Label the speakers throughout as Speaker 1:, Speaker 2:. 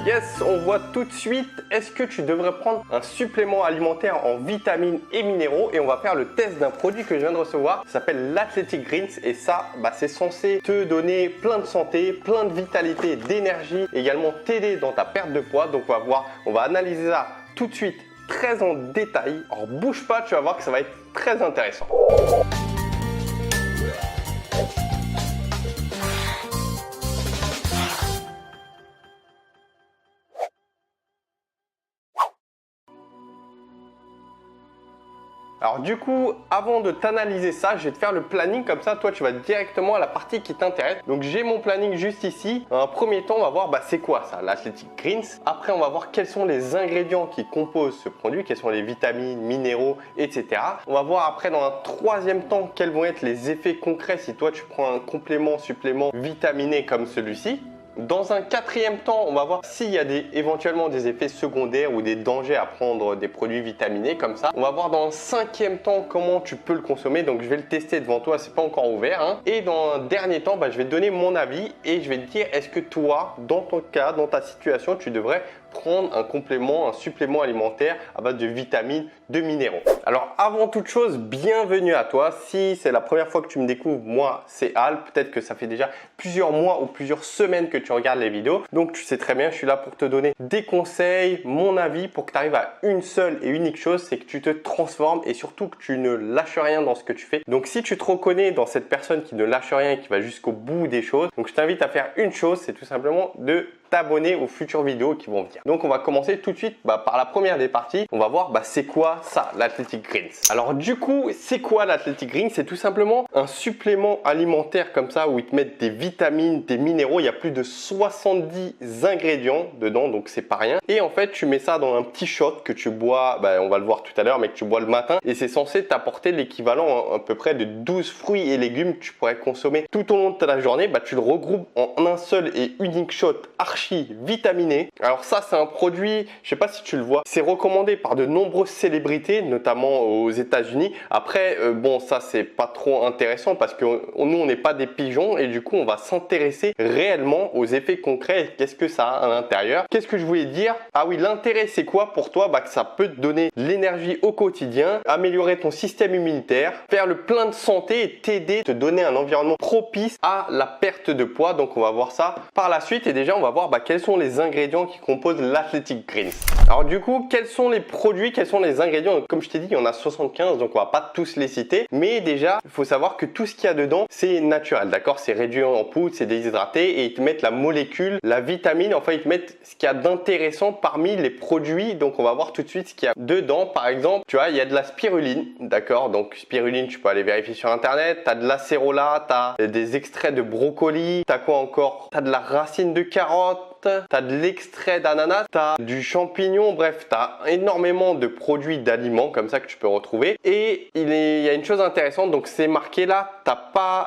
Speaker 1: Yes, on voit tout de suite, est-ce que tu devrais prendre un supplément alimentaire en vitamines et minéraux? Et on va faire le test d'un produit que je viens de recevoir, ça s'appelle l'Athletic Greens et ça, c'est censé te donner plein de santé, plein de vitalité, d'énergie, également t'aider dans ta perte de poids. Donc on va voir, on va analyser ça tout de suite, très en détail. Alors bouge pas, tu vas voir que ça va être très intéressant. Alors du coup, avant de t'analyser ça, je vais te faire le planning comme ça, toi tu vas directement à la partie qui t'intéresse. Donc j'ai mon planning juste ici. Dans un premier temps, on va voir c'est quoi ça, l'Athletic Greens. Après, on va voir quels sont les ingrédients qui composent ce produit, quelles sont les vitamines, minéraux, etc. On va voir après dans un troisième temps quels vont être les effets concrets si toi tu prends un complément, supplément vitaminé comme celui-ci. Dans un quatrième temps, on va voir s'il y a éventuellement des effets secondaires ou des dangers à prendre des produits vitaminés comme ça. On va voir dans un cinquième temps comment tu peux le consommer. Donc, je vais le tester devant toi, c'est pas encore ouvert. Et dans un dernier temps, je vais te donner mon avis et je vais te dire est-ce que toi, dans ton cas, dans ta situation, tu devrais prendre un complément, un supplément alimentaire à base de vitamines, de minéraux. Alors avant toute chose, bienvenue à toi. Si c'est la première fois que tu me découvres, moi c'est Al. Peut-être que ça fait déjà plusieurs mois ou plusieurs semaines que tu regardes les vidéos. Donc tu sais très bien, je suis là pour te donner des conseils, mon avis pour que tu arrives à une seule et unique chose, c'est que tu te transformes et surtout que tu ne lâches rien dans ce que tu fais. Donc si tu te reconnais dans cette personne qui ne lâche rien et qui va jusqu'au bout des choses, donc je t'invite à faire une chose, c'est tout simplement de t'abonner aux futures vidéos qui vont venir. Donc on va commencer tout de suite par la première des parties. On va voir c'est quoi ça, l'Athletic Greens. Alors du coup, c'est quoi l'Athletic Greens? C'est tout simplement un supplément alimentaire comme ça où ils te mettent des vitamines, des minéraux. Il y a plus de 70 ingrédients dedans, donc c'est pas rien. Et en fait, tu mets ça dans un petit shot que tu bois, on va le voir tout à l'heure, mais que tu bois le matin. Et c'est censé t'apporter l'équivalent à peu près de 12 fruits et légumes que tu pourrais consommer tout au long de ta journée. Tu le regroupes en un seul et unique shot archi vitaminé. Alors ça, c'est un produit, je sais pas si tu le vois, c'est recommandé par de nombreuses célébrités, notamment aux États-Unis. Après, ça c'est pas trop intéressant parce que nous, on n'est pas des pigeons et du coup, on va s'intéresser réellement aux effets concrets. Qu'est-ce que ça a à l'intérieur? Qu'est-ce que je voulais dire? Ah oui, l'intérêt, c'est quoi pour toi? Que ça peut te donner l'énergie au quotidien, améliorer ton système immunitaire, faire le plein de santé et t'aider, te donner un environnement propice à la perte de poids. Donc, on va voir ça par la suite et déjà, on va voir quels sont les ingrédients qui composent l'Athletic Greens. Alors du coup, quels sont les produits, quels sont les ingrédients? Comme je t'ai dit, il y en a 75, donc on va pas tous les citer. Mais déjà, il faut savoir que tout ce qu'il y a dedans, c'est naturel, d'accord? C'est réduit en poudre, c'est déshydraté et ils te mettent la molécule, la vitamine. Enfin, ils te mettent ce qu'il y a d'intéressant parmi les produits. Donc on va voir tout de suite ce qu'il y a dedans. Par exemple, tu vois, il y a de la spiruline, d'accord? Donc spiruline, tu peux aller vérifier sur internet. Tu as de l'acérola, tu as des extraits de brocoli, tu as quoi encore? Tu as de la racine de carotte. Tu as de l'extrait d'ananas, tu as du champignon, bref, tu as énormément de produits d'aliments comme ça que tu peux retrouver. Et il y a une chose intéressante, donc c'est marqué là,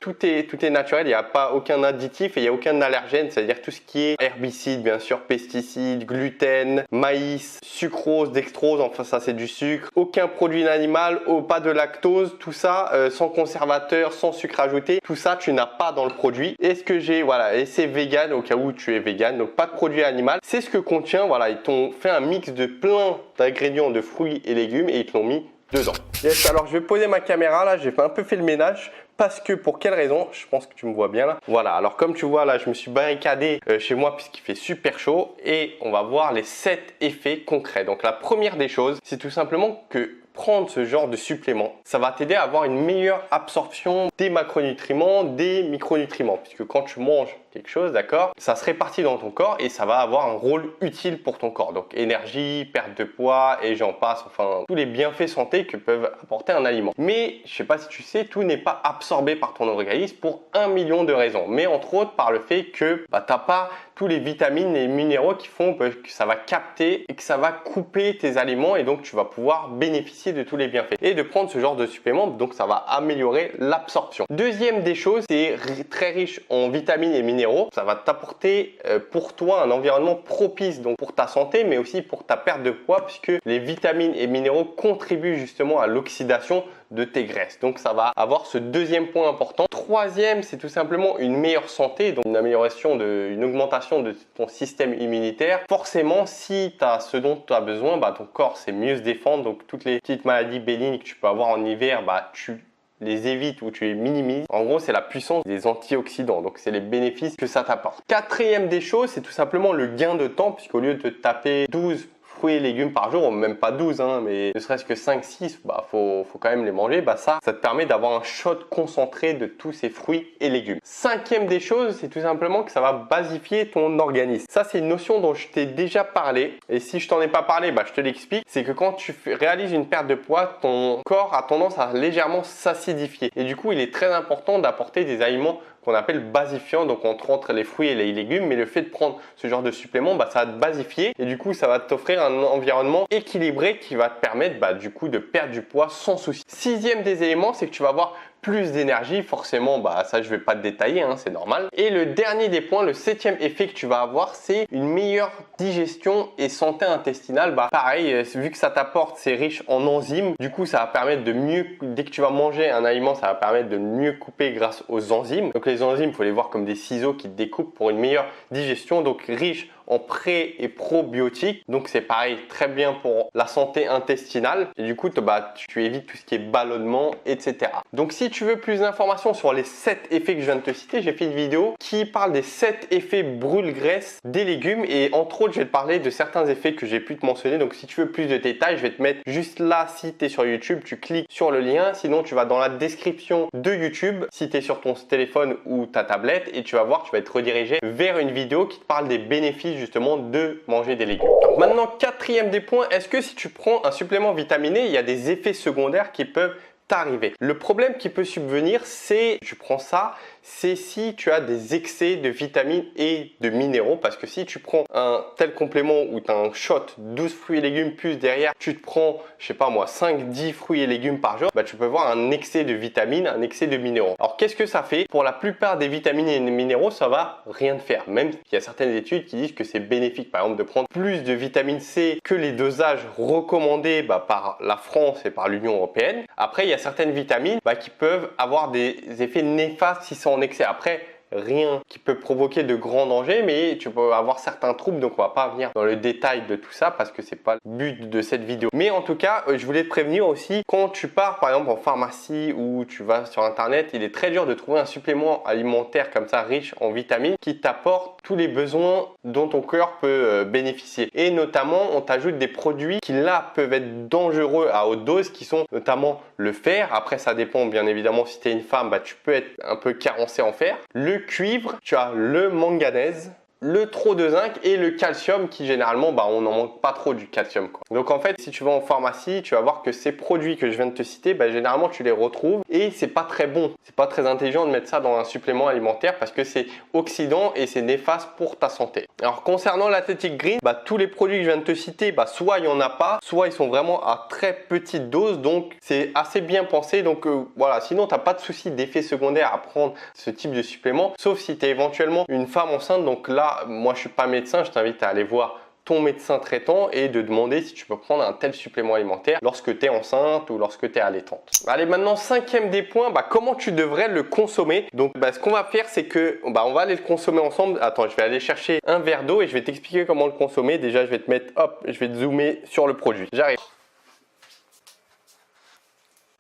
Speaker 1: tout est naturel, il n'y a pas aucun additif et il n'y a aucun allergène, c'est-à-dire tout ce qui est herbicides, bien sûr, pesticides, gluten, maïs, sucrose, dextrose, enfin ça c'est du sucre, aucun produit animal, pas de lactose, tout ça sans conservateur, sans sucre ajouté, tout ça tu n'as pas dans le produit. Et ce que j'ai, voilà, et c'est vegan au cas où tu es vegan, donc pas de produit animal. C'est ce que contient, voilà, ils t'ont fait un mix de plein d'ingrédients de fruits et légumes et ils te l'ont mis dedans. Yes, alors je vais poser ma caméra là, j'ai un peu fait le ménage. Parce que pour quelle raison? Je pense que tu me vois bien là. Voilà, alors comme tu vois là, je me suis barricadé chez moi puisqu'il fait super chaud et on va voir les 7 effets concrets. Donc la première des choses, c'est tout simplement que prendre ce genre de supplément, ça va t'aider à avoir une meilleure absorption des macronutriments, des micronutriments. Puisque quand tu manges quelque chose, d'accord, ça se répartit dans ton corps et ça va avoir un rôle utile pour ton corps. Donc énergie, perte de poids et j'en passe, enfin tous les bienfaits santé que peuvent apporter un aliment. Mais je sais pas si tu sais, tout n'est pas absorbé par ton organisme pour 1 million de raisons. Mais entre autres par le fait que t'as pas tous les vitamines et minéraux qui font que ça va capter et que ça va couper tes aliments et donc tu vas pouvoir bénéficier de tous les bienfaits. Et de prendre ce genre de supplément, donc ça va améliorer l'absorption. Deuxième des choses, c'est très riche en vitamines et minéraux. Ça va t'apporter pour toi un environnement propice donc pour ta santé mais aussi pour ta perte de poids puisque les vitamines et minéraux contribuent justement à l'oxydation de tes graisses. Donc ça va avoir ce deuxième point important. Troisième, c'est tout simplement une meilleure santé, donc une amélioration, une augmentation de ton système immunitaire. Forcément, si tu as ce dont tu as besoin, ton corps c'est mieux se défendre. Donc toutes les petites maladies bénignes que tu peux avoir en hiver, tu les évites ou tu les minimises. En gros, c'est la puissance des antioxydants. Donc, c'est les bénéfices que ça t'apporte. Quatrième des choses, c'est tout simplement le gain de temps, puisqu'au lieu de te taper 12 fruits et légumes par jour, même pas 12, mais ne serait-ce que 5-6, faut quand même les manger. Ça te permet d'avoir un shot concentré de tous ces fruits et légumes. Cinquième des choses, c'est tout simplement que ça va basifier ton organisme. Ça, c'est une notion dont je t'ai déjà parlé. Et si je t'en ai pas parlé, je te l'explique. C'est que quand tu réalises une perte de poids, ton corps a tendance à légèrement s'acidifier. Et du coup, il est très important d'apporter des aliments qu'on appelle basifiants, donc entre les fruits et les légumes, mais le fait de prendre ce genre de supplément, ça va te basifier et du coup ça va t'offrir un environnement équilibré qui va te permettre du coup de perdre du poids sans souci. Sixième des éléments, c'est que tu vas avoir plus d'énergie, forcément, ça je vais pas te détailler, c'est normal. Et le dernier des points, le septième effet que tu vas avoir, c'est une meilleure digestion et santé intestinale. Pareil, vu que ça t'apporte, c'est riche en enzymes, du coup ça va permettre de mieux, dès que tu vas manger un aliment, ça va permettre de mieux couper grâce aux enzymes. Donc les enzymes, il faut les voir comme des ciseaux qui te découpent pour une meilleure digestion, donc riche en pré et probiotiques. Donc c'est pareil, très bien pour la santé intestinale. Et du coup, tu évites tout ce qui est ballonnement, etc. Donc si tu veux plus d'informations sur les 7 effets que je viens de te citer, j'ai fait une vidéo qui parle des 7 effets brûle-graisse des légumes. Et entre autres, je vais te parler de certains effets que j'ai pu te mentionner. Donc si tu veux plus de détails, je vais te mettre juste là. Si tu es sur YouTube, tu cliques sur le lien. Sinon, tu vas dans la description de YouTube si tu es sur ton téléphone ou ta tablette. Et tu vas voir, tu vas être redirigé vers une vidéo qui te parle des bénéfices justement de manger des légumes. Donc maintenant, quatrième des points, est-ce que si tu prends un supplément vitaminé, il y a des effets secondaires qui peuvent t'arriver? Le problème qui peut subvenir, c'est, tu prends ça, c'est si tu as des excès de vitamines et de minéraux, parce que si tu prends un tel complément où tu as un shot 12 fruits et légumes plus derrière, tu te prends, je sais pas moi, 5-10 fruits et légumes par jour, tu peux voir un excès de vitamines, un excès de minéraux. Alors qu'est-ce que ça fait? Pour la plupart des vitamines et des minéraux, ça va rien faire, même s'il y a certaines études qui disent que c'est bénéfique, par exemple, de prendre plus de vitamine C que les dosages recommandés par la France et par l'Union européenne. Après, il y a certaines vitamines qui peuvent avoir des effets néfastes si sont en excès. Après, rien qui peut provoquer de grands dangers, mais tu peux avoir certains troubles, donc on va pas venir dans le détail de tout ça parce que c'est pas le but de cette vidéo. Mais en tout cas, je voulais te prévenir aussi, quand tu pars par exemple en pharmacie ou tu vas sur internet, il est très dur de trouver un supplément alimentaire comme ça riche en vitamines qui t'apporte tous les besoins dont ton cœur peut bénéficier. Et notamment, on t'ajoute des produits qui là peuvent être dangereux à haute dose, qui sont notamment le fer. Après, ça dépend bien évidemment, si tu es une femme, tu peux être un peu carencé en fer. Le cuivre, tu as le manganèse, le trop de zinc et le calcium qui généralement, on n'en manque pas trop du calcium, quoi. Donc en fait, si tu vas en pharmacie, tu vas voir que ces produits que je viens de te citer, généralement tu les retrouves et c'est pas très bon. C'est pas très intelligent de mettre ça dans un supplément alimentaire parce que c'est oxydant et c'est néfaste pour ta santé. Alors concernant l'Athletic Green, tous les produits que je viens de te citer, soit il y en a pas, soit ils sont vraiment à très petite dose, donc c'est assez bien pensé. Donc voilà, sinon tu n'as pas de souci d'effet secondaire à prendre ce type de supplément, sauf si tu es éventuellement une femme enceinte. Donc là, moi je suis pas médecin, je t'invite à aller voir ton médecin traitant et de demander si tu peux prendre un tel supplément alimentaire lorsque tu es enceinte ou lorsque tu es allaitante. Allez, maintenant cinquième des points, comment tu devrais le consommer. Donc ce qu'on va faire, c'est que on va aller le consommer ensemble. Attends, je vais aller chercher un verre d'eau et je vais t'expliquer comment le consommer. Déjà, je vais te mettre, je vais te zoomer sur le produit. J'arrive.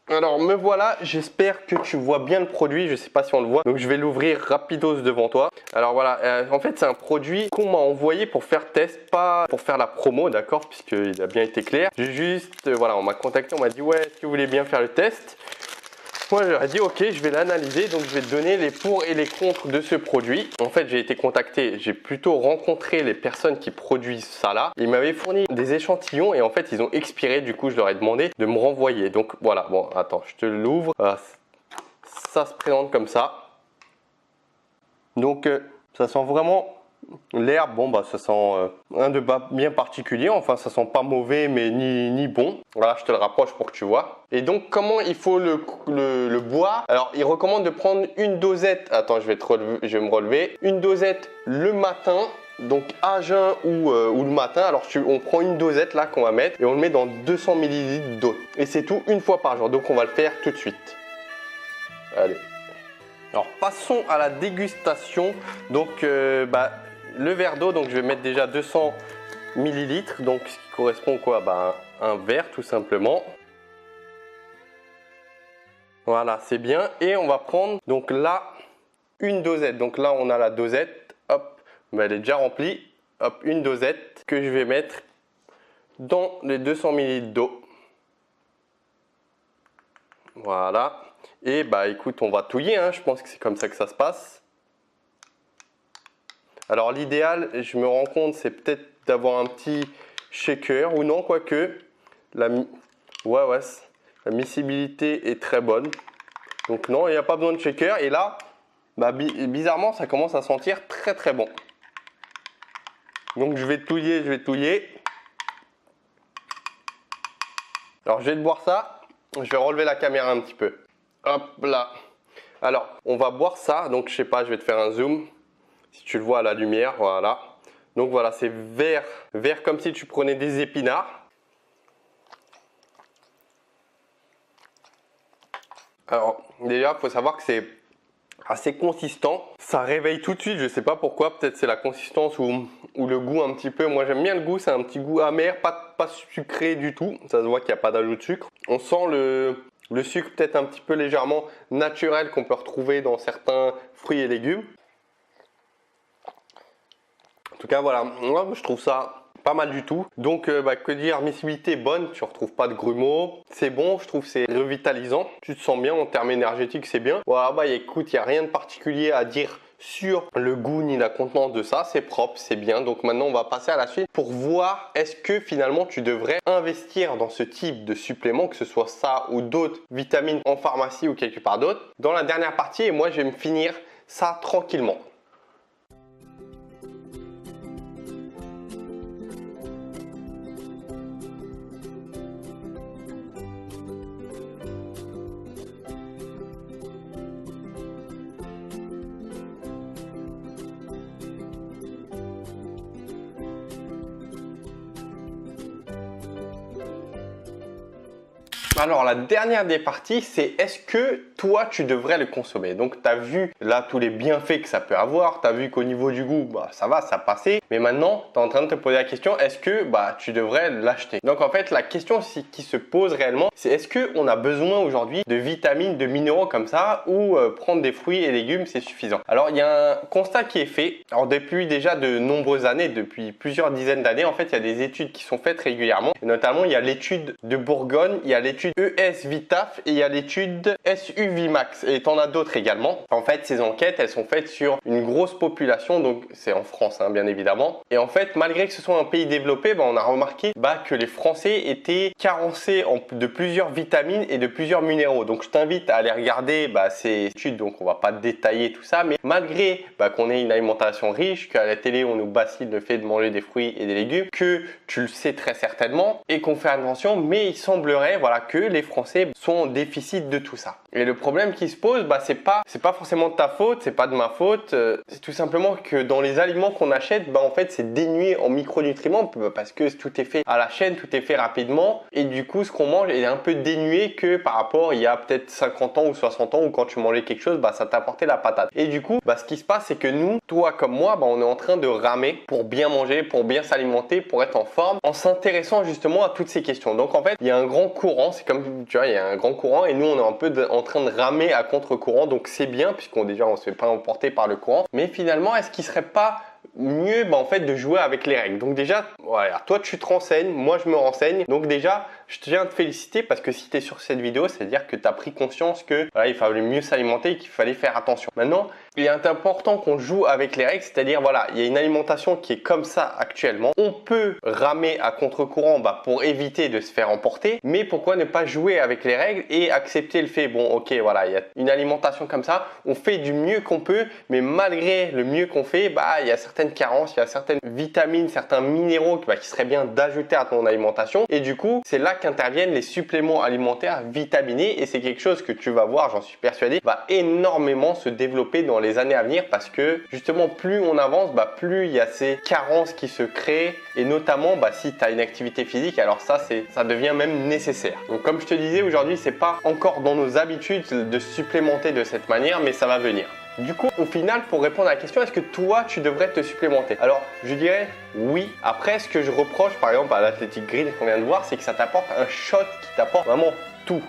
Speaker 1: Alors me voilà, j'espère que tu vois bien le produit, je sais pas si on le voit, donc je vais l'ouvrir rapidos devant toi. Alors voilà, en fait c'est un produit qu'on m'a envoyé pour faire test, pas pour faire la promo, d'accord, puisqu'il a bien été clair. J'ai juste, voilà, on m'a contacté, on m'a dit ouais, est-ce que vous voulez bien faire le test? Moi j'aurais dit ok, je vais l'analyser, donc je vais te donner les pour et les contre de ce produit. En fait j'ai été contacté, j'ai plutôt rencontré les personnes qui produisent ça là. Ils m'avaient fourni des échantillons et en fait ils ont expiré, du coup je leur ai demandé de me renvoyer. Donc voilà, bon attends, je te l'ouvre. Ça se présente comme ça. Donc ça sent vraiment l'herbe, ça sent un de bien particulier, enfin ça sent pas mauvais mais ni bon. Voilà, je te le rapproche pour que tu vois. Et donc comment il faut le boire? Alors il recommande de prendre une dosette, attends je vais me relever, une dosette le matin donc à jeun ou le matin. Alors on prend une dosette là qu'on va mettre et on le met dans 200 ml d'eau. Et c'est tout une fois par jour. Donc on va le faire tout de suite. Allez. Alors passons à la dégustation. Donc le verre d'eau, donc je vais mettre déjà 200 ml. Donc ce qui correspond quoi, un verre tout simplement. Voilà, c'est bien. Et on va prendre donc là une dosette. Donc là on a la dosette. Hop, elle est déjà remplie. Hop, une dosette que je vais mettre dans les 200 ml d'eau. Voilà. Et écoute, on va touiller, hein. Je pense que c'est comme ça que ça se passe. Alors l'idéal, je me rends compte, c'est peut-être d'avoir un petit shaker ou non, quoique. La miscibilité est très bonne. Donc non, il n'y a pas besoin de shaker. Et là, bizarrement, ça commence à sentir très très bon. Donc je vais touiller. Alors je vais te boire ça. Je vais relever la caméra un petit peu. Hop là. Alors, on va boire ça. Donc je sais pas, je vais te faire un zoom. Si tu le vois à la lumière, voilà. Donc voilà, c'est vert comme si tu prenais des épinards. Alors déjà, il faut savoir que c'est assez consistant. Ça réveille tout de suite, je ne sais pas pourquoi. Peut-être c'est la consistance ou le goût un petit peu. Moi j'aime bien le goût, c'est un petit goût amer, pas sucré du tout. Ça se voit qu'il n'y a pas d'ajout de sucre. On sent le sucre peut-être un petit peu légèrement naturel qu'on peut retrouver dans certains fruits et légumes. En tout cas voilà, moi je trouve ça pas mal du tout. Donc que dire, miscibilité bonne, tu ne retrouves pas de grumeaux. C'est bon, je trouve c'est revitalisant. Tu te sens bien en termes énergétiques, c'est bien. Voilà, écoute, il n'y a rien de particulier à dire sur le goût ni la contenance de ça. C'est propre, c'est bien. Donc maintenant, on va passer à la suite pour voir est-ce que finalement tu devrais investir dans ce type de supplément, que ce soit ça ou d'autres vitamines en pharmacie ou quelque part d'autre. Dans la dernière partie, et moi je vais me finir ça tranquillement. Alors la dernière des parties, c'est est-ce que toi tu devrais le consommer? Donc tu as vu là tous les bienfaits que ça peut avoir, tu as vu qu'au niveau du goût, ça va, ça passait. Mais maintenant, tu es en train de te poser la question, est-ce que tu devrais l'acheter? Donc en fait, la question qui se pose réellement, c'est est-ce qu'on a besoin aujourd'hui de vitamines, de minéraux comme ça, ou prendre des fruits et légumes, c'est suffisant? Alors il y a un constat qui est fait. Alors depuis déjà de nombreuses années, depuis plusieurs dizaines d'années, en fait, il y a des études qui sont faites régulièrement. Et notamment, il y a l'étude de Bourgogne, il y a l'étude ES-VITAF et il y a l'étude SUVIMAX et t'en as d'autres également. En fait, ces enquêtes, elles sont faites sur une grosse population, donc c'est en France hein, bien évidemment. Et en fait, malgré que ce soit un pays développé, on a remarqué que les Français étaient carencés de plusieurs vitamines et de plusieurs minéraux. Donc je t'invite à aller regarder ces études, donc on va pas détailler tout ça, mais malgré qu'on ait une alimentation riche, qu'à la télé on nous bassine le fait de manger des fruits et des légumes, que tu le sais très certainement et qu'on fait attention, mais il semblerait que les Français sont en déficit de tout ça. Et le problème qui se pose, c'est pas forcément de ta faute, c'est pas de ma faute, c'est tout simplement que dans les aliments qu'on achète, en fait c'est dénué en micronutriments parce que tout est fait à la chaîne, tout est fait rapidement et du coup ce qu'on mange est un peu dénué que par rapport il y a peut-être 50 ans ou 60 ans où quand tu mangeais quelque chose, ça t'apportait la patate. Et du coup, ce qui se passe c'est que nous, toi comme moi, on est en train de ramer pour bien manger, pour bien s'alimenter, pour être en forme, en s'intéressant justement à toutes ces questions. Donc en fait, il y a un grand courant, c'est comme tu vois, il y a un grand courant et nous on est un peu en train de ramer à contre-courant, donc c'est bien puisqu'on on se fait pas emporter par le courant. Mais finalement, est-ce qu'il serait pas mieux en fait de jouer avec les règles? Donc déjà, voilà, toi tu te renseignes, moi je me renseigne. Donc déjà, je tiens à te féliciter parce que si tu es sur cette vidéo, c'est-à-dire que tu as pris conscience que il fallait mieux s'alimenter et qu'il fallait faire attention. Maintenant, il est important qu'on joue avec les règles, c'est-à-dire il y a une alimentation qui est comme ça actuellement. On peut ramer à contre-courant pour éviter de se faire emporter, mais pourquoi ne pas jouer avec les règles et accepter le fait, bon ok, voilà, il y a une alimentation comme ça, on fait du mieux qu'on peut, mais malgré le mieux qu'on fait, il y a certaines certaines carences, il y a certaines vitamines, certains minéraux qui seraient bien d'ajouter à ton alimentation. Et du coup, c'est là qu'interviennent les suppléments alimentaires vitaminés et c'est quelque chose que tu vas voir, j'en suis persuadé, va énormément se développer dans les années à venir parce que justement, plus on avance, plus il y a ces carences qui se créent et notamment si tu as une activité physique, alors ça devient même nécessaire. Donc comme je te disais, aujourd'hui, c'est pas encore dans nos habitudes de supplémenter de cette manière, mais ça va venir. Du coup, au final, pour répondre à la question, est-ce que toi, tu devrais te supplémenter? Alors, je dirais oui. Après, ce que je reproche, par exemple, à l'Athletic Greens qu'on vient de voir, c'est que ça t'apporte un shot qui t'apporte vraiment tout.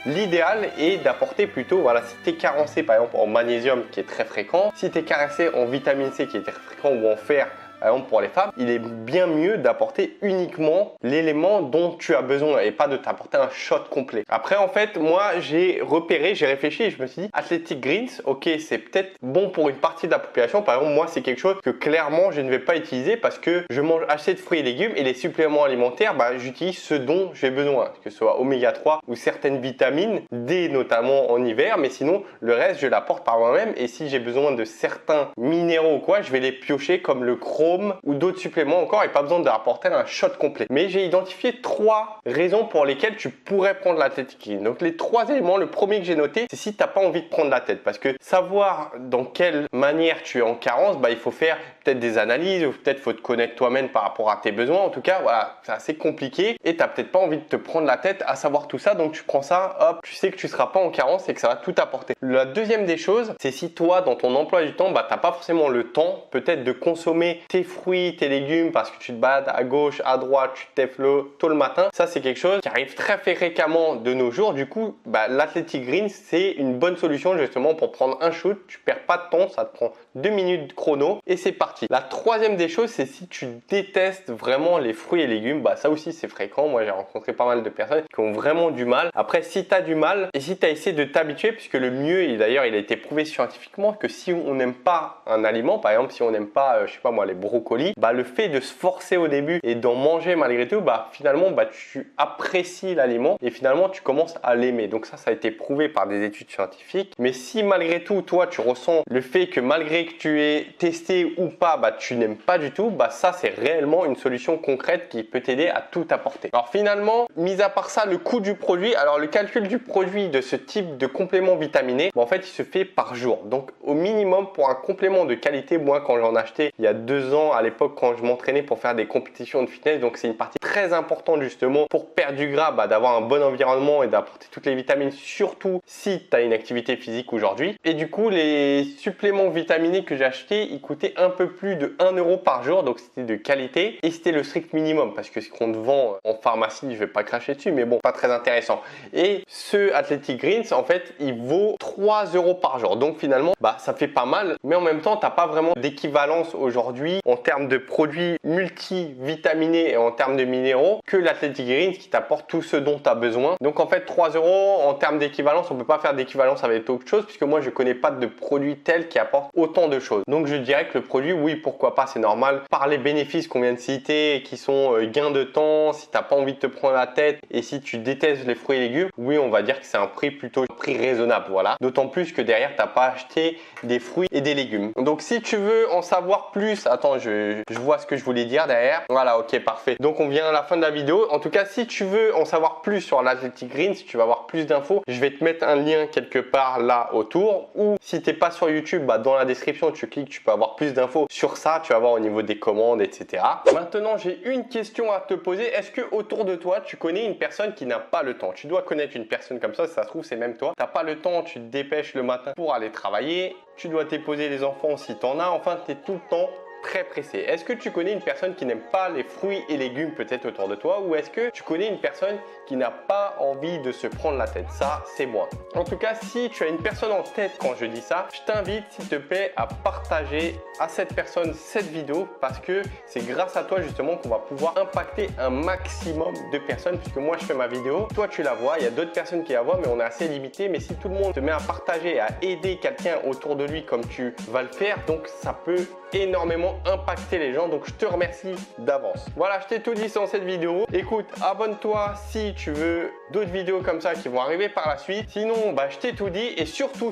Speaker 1: L'idéal est d'apporter plutôt, voilà, si tu es carencé par exemple en magnésium qui est très fréquent, si tu es carencé en vitamine C qui est très fréquent ou en fer, par exemple pour les femmes, il est bien mieux d'apporter uniquement l'élément dont tu as besoin et pas de t'apporter un shot complet. Après en fait, moi j'ai repéré, j'ai réfléchi et je me suis dit Athletic Greens, ok, c'est peut-être bon pour une partie de la population. Par exemple, moi c'est quelque chose que clairement je ne vais pas utiliser parce que je mange assez de fruits et légumes et les suppléments alimentaires, j'utilise ce dont j'ai besoin, que ce soit oméga 3 ou certaines vitamines, D notamment en hiver, mais sinon le reste je l'apporte par moi-même et si j'ai besoin de certains minéraux ou quoi, je vais les piocher comme le chrome ou d'autres suppléments encore et pas besoin d'apporter un shot complet. Mais j'ai identifié 3 raisons pour lesquelles tu pourrais prendre l'Athletic Greens. Donc les 3 éléments, le premier que j'ai noté, c'est si tu n'as pas envie de prendre la tête parce que savoir dans quelle manière tu es en carence, il faut faire peut-être des analyses ou peut-être faut te connaître toi-même par rapport à tes besoins. En tout cas, voilà, c'est assez compliqué et tu n'as peut-être pas envie de te prendre la tête à savoir tout ça. Donc tu prends ça, hop, tu sais que tu ne seras pas en carence et que ça va tout apporter. La deuxième des choses, c'est si toi, dans ton emploi du temps, tu n'as pas forcément le temps peut-être de consommer tes fruits, tes légumes parce que tu te balades à gauche, à droite, tu te lèves tôt le matin. Ça, c'est quelque chose qui arrive très fréquemment de nos jours. Du coup, l'Athletic Greens, c'est une bonne solution justement pour prendre un shoot. Tu perds pas de temps, ça te prend 2 minutes chrono et c'est parti. La troisième des choses, c'est si tu détestes vraiment les fruits et légumes, ça aussi c'est fréquent. Moi, j'ai rencontré pas mal de personnes qui ont vraiment du mal. Après, si tu as du mal et si tu as essayé de t'habituer, puisque le mieux, et d'ailleurs, il a été prouvé scientifiquement que si on n'aime pas un aliment, par exemple, si on n'aime pas, je sais pas moi, les brocolis, le fait de se forcer au début et d'en manger malgré tout, finalement, tu apprécies l'aliment et finalement, tu commences à l'aimer. Donc ça a été prouvé par des études scientifiques. Mais si malgré tout, toi, tu ressens le fait que malgré que tu aies testé ou pas, tu n'aimes pas du tout, ça, c'est réellement une solution concrète qui peut t'aider à tout apporter. Alors finalement, mis à part ça, le coût du produit, alors le calcul du produit de ce type de complément vitaminé, en fait, il se fait par jour. Donc au minimum, pour un complément de qualité, moi, quand j'en achetais il y a 2 ans, à l'époque, quand je m'entraînais pour faire des compétitions de fitness, donc c'est une partie très importante justement pour perdre du gras, d'avoir un bon environnement et d'apporter toutes les vitamines, surtout si tu as une activité physique aujourd'hui. Et du coup, les suppléments vitaminés que j'ai achetés, ils coûtaient un peu plus de 1 euro par jour, donc c'était de qualité et c'était le strict minimum parce que ce qu'on te vend en pharmacie, je vais pas cracher dessus, mais bon, pas très intéressant. Et ce Athletic Greens, en fait, il vaut 3 euros par jour. Donc finalement, ça fait pas mal, mais en même temps, tu n'as pas vraiment d'équivalence aujourd'hui en termes de produits multivitaminés et en termes de minéraux que l'Athletic Greens qui t'apporte tout ce dont tu as besoin. Donc en fait 3 euros en termes d'équivalence, on peut pas faire d'équivalence avec autre chose puisque moi je connais pas de produit tel qui apporte autant de choses. Donc je dirais que le produit, oui, pourquoi pas, c'est normal. Par les bénéfices qu'on vient de citer qui sont gain de temps, si tu n'as pas envie de te prendre la tête et si tu détestes les fruits et légumes, oui, on va dire que c'est un prix plutôt raisonnable, voilà. D'autant plus que derrière tu n'as pas acheté des fruits et des légumes. Donc si tu veux en savoir plus, attends, je vois ce que je voulais dire derrière. Voilà, ok, parfait. Donc on vient à la fin de la vidéo. En tout cas, si tu veux en savoir plus sur l'Athletic Greens, si tu vas avoir plus d'infos, je vais te mettre un lien quelque part là autour. Ou si tu n'es pas sur YouTube, dans la description, tu cliques, tu peux avoir plus d'infos sur ça. Tu vas voir au niveau des commandes, etc. Maintenant, j'ai une question à te poser. Est-ce que autour de toi, tu connais une personne qui n'a pas le temps? Tu dois connaître une personne comme ça. Si ça se trouve, c'est même toi. Tu n'as pas le temps, tu te dépêches le matin pour aller travailler. Tu dois déposer les enfants si tu en as. Enfin, tu es tout le temps très pressé. Est-ce que tu connais une personne qui n'aime pas les fruits et légumes peut-être autour de toi, ou est-ce que tu connais une personne qui n'a pas envie de se prendre la tête? Ça, c'est moi. En tout cas, si tu as une personne en tête quand je dis ça, je t'invite s'il te plaît à partager à cette personne cette vidéo parce que c'est grâce à toi justement qu'on va pouvoir impacter un maximum de personnes puisque moi je fais ma vidéo, toi tu la vois, il y a d'autres personnes qui la voient mais on est assez limité, mais si tout le monde se met à partager, à aider quelqu'un autour de lui comme tu vas le faire, donc ça peut énormément impacter les gens. Donc je te remercie d'avance. Voilà, je t'ai tout dit dans cette vidéo. Écoute, abonne-toi si tu veux d'autres vidéos comme ça qui vont arriver par la suite. Sinon, je t'ai tout dit et surtout,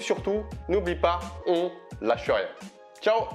Speaker 1: n'oublie pas, on lâche rien. Ciao!